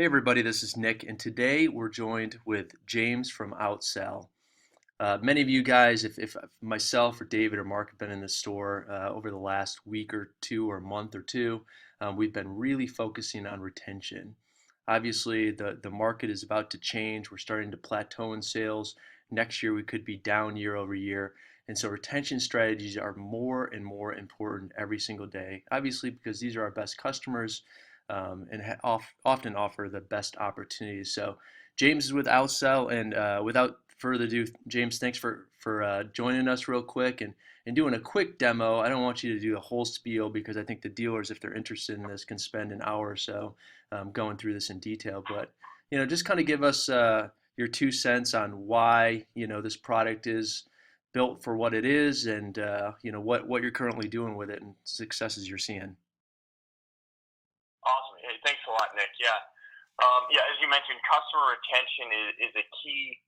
Hey everybody, this is Nick, and today we're joined with James from Outsell. Many of you guys, if myself or David or Mark have been in the store over the last week or two or month or two, we've been really focusing on retention. Obviously, the market is about to change. We're starting to plateau in sales. Next year, we could be down year over year. And so retention strategies are more and more important every single day. Obviously, because these are our best customers and often offer the best opportunities. So James is with Outsell, and without further ado, James, thanks for joining us real quick and doing a quick demo. I don't want you to do the whole spiel because I think the dealers, if they're interested in this, can spend an hour or so going through this in detail. But just kind of give us your 2 cents on why this product is built for what it is, and what you're currently doing with it and successes you're seeing. Awesome. Hey, thanks a lot, Nick. Yeah. As you mentioned, customer retention is a key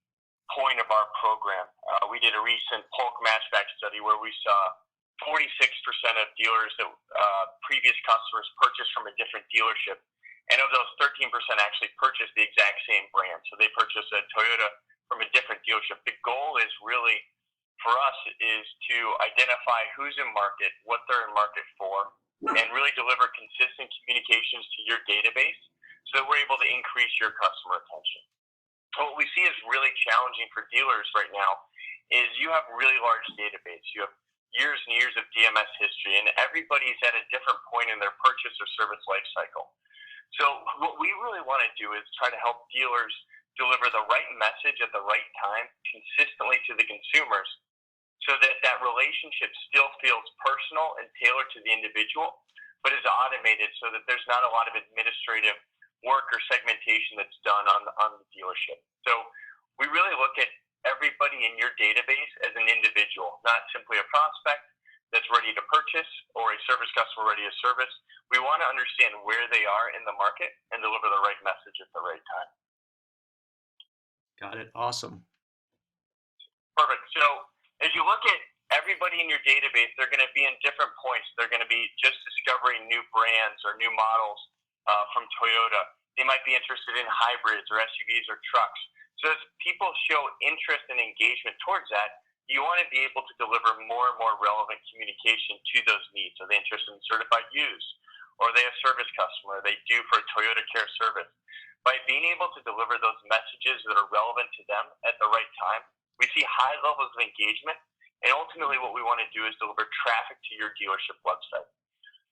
point of our program. We did a recent Polk matchback study where we saw 46% of dealers that previous customers purchased from a different dealership. And of those, 13% actually purchased the exact same brand. So they purchased a Toyota from a different dealership. The goal is really, for us, is to identify who's in market, what they're in market for, and really deliver consistent communications to your database so that we're able to increase your customer retention. What we see is really challenging for dealers right now is you have a really large database. You have years and years of DMS history, and everybody's at a different point in their purchase or service life cycle. So what we really want to do is try to help dealers deliver the right message at the right time consistently to the consumers so that that relationship still feels personal and tailored to the individual, but is automated so that there's not a lot of administrative work or segmentation that's done on the dealership. So we really look at everybody in your database as an individual, not simply a prospect that's ready to purchase or a service customer ready to service. We want to understand where they are in the market and deliver the right message at the right time. Got it. Awesome. Perfect. So as you look at everybody in your database, they're going to be in different points. They're going to be just discovering new brands or new models from Toyota. They might be interested in hybrids or SUVs or trucks. So as people show interest and engagement towards that, you want to be able to deliver more and more relevant communication to those needs. Are they interested in certified used? Or are they a service customer? Are they due for a Toyota Care service? By being able to deliver those messages that are relevant to them at the right time, we see high levels of engagement. And ultimately what we want to do is deliver traffic to your dealership website.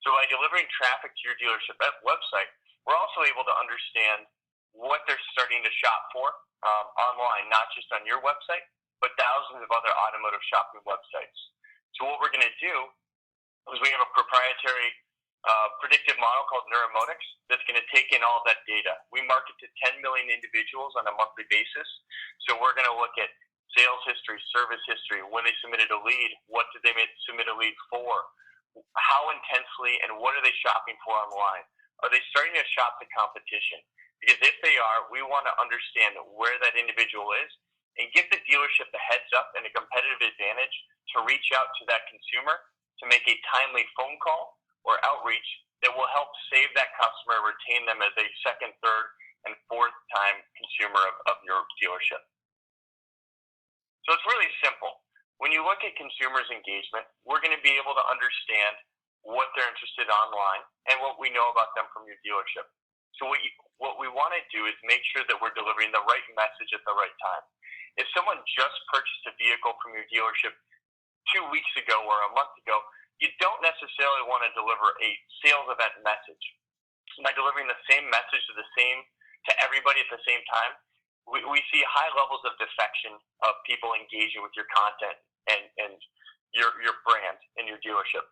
So by delivering traffic to your dealership website, we're also able to understand what they're starting to shop for online, not just on your website, but thousands of other automotive shopping websites. So what we're going to do is we have a proprietary predictive model called Neuromotics that's going to take in all of that data. We market to 10 million individuals on a monthly basis. So we're going to look at sales history, service history, when they submitted a lead, what did they submit a lead for, how intensely and what are they shopping for online? Are they starting to shop the competition? Because if they are, we want to understand where that individual is and give the dealership the heads up and a competitive advantage to reach out to that consumer to make a timely phone call or outreach that will help save that customer, retain them as a second, third, and fourth time consumer of your dealership. So it's really simple. When you look at consumers' engagement, we're going to be able to understand what they're interested in online and what we know about them from your dealership. So what we want to do is make sure that we're delivering the right message at the right time. If someone just purchased a vehicle from your dealership 2 weeks ago or a month ago, you don't necessarily want to deliver a sales event message. By delivering the same message to everybody at the same time, we see high levels of defection of people engaging with your content and your brand and your dealership.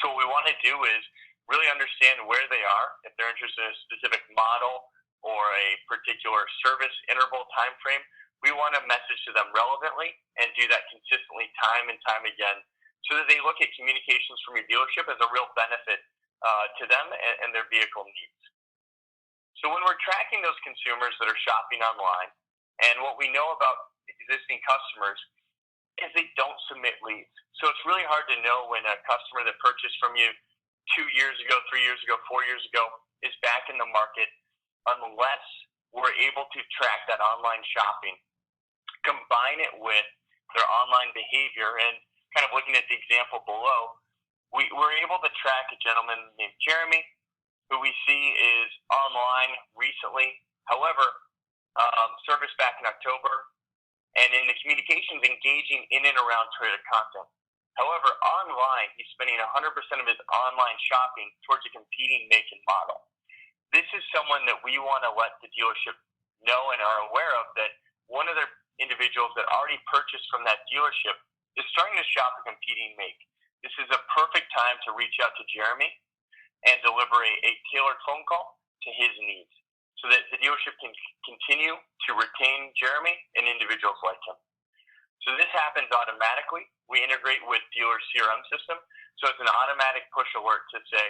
So what we want to do is really understand where they are, if they're interested in a specific model or a particular service interval time frame. We want to message to them relevantly and do that consistently time and time again so that they look at communications from your dealership as a real benefit to them and their vehicle needs. So when we're tracking those consumers that are shopping online, and what we know about existing customers is they don't submit leads. So it's really hard to know when a customer that purchased from you 2 years ago, 3 years ago, 4 years ago is back in the market unless we're able to track that online shopping, combine it with their online behavior. And kind of looking at the example below, we were able to track a gentleman named Jeremy, who we see is online recently. However, service back in October, and in the communications engaging in and around Toyota content. However, online, he's spending 100% of his online shopping towards a competing make and model. This is someone that we want to let the dealership know and are aware of, that one of their individuals that already purchased from that dealership is starting to shop a competing make. This is a perfect time to reach out to Jeremy and deliver a tailored phone call to his needs so that the dealership can continue to retain Jeremy and individuals like him. So this happens automatically. We integrate with dealer CRM system, so it's an automatic push alert to say,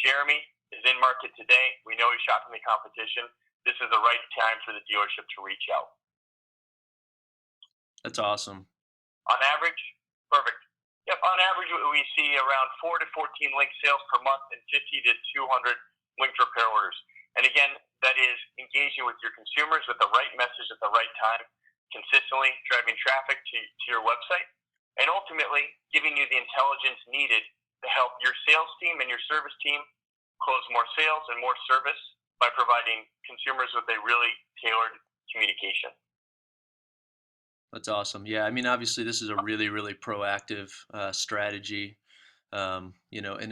Jeremy is in market today. We know he's shopping the competition. This is the right time for the dealership to reach out. That's awesome. On average, perfect. Yep, on average, we see around 4 to 14 link sales per month and 50 to 200 link repair orders. And again, that is engaging with your consumers with the right message at the right time, consistently driving traffic to your website, and ultimately giving you the intelligence needed to help your sales team and your service team close more sales and more service by providing consumers with a really tailored communication. That's awesome. Yeah, I mean, obviously, this is a really, really proactive strategy. And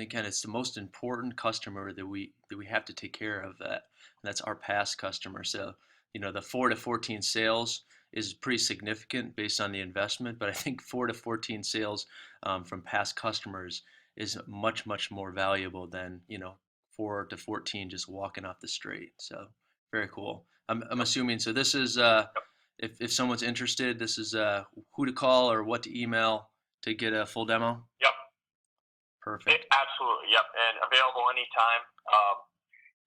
again, it's the most important customer that we have to take care of. And that's our past customer. So, the 4 to 14 sales is pretty significant based on the investment, but I think 4 to 14 sales from past customers is much, much more valuable than 4 to 14 just walking off the street. So, very cool. I'm assuming. So this is if someone's interested, this is who to call or what to email to get a full demo. Yep. Perfect. Absolutely, yep, and available anytime.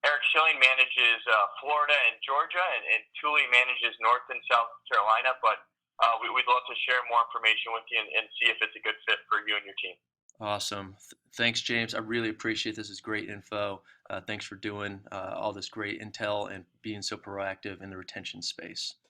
Eric Schilling manages Florida and Georgia, and Thule manages North and South Carolina, but we'd love to share more information with you and see if it's a good fit for you and your team. Awesome. Thanks, James. I really appreciate this. Is great info. Thanks for doing all this great intel and being so proactive in the retention space.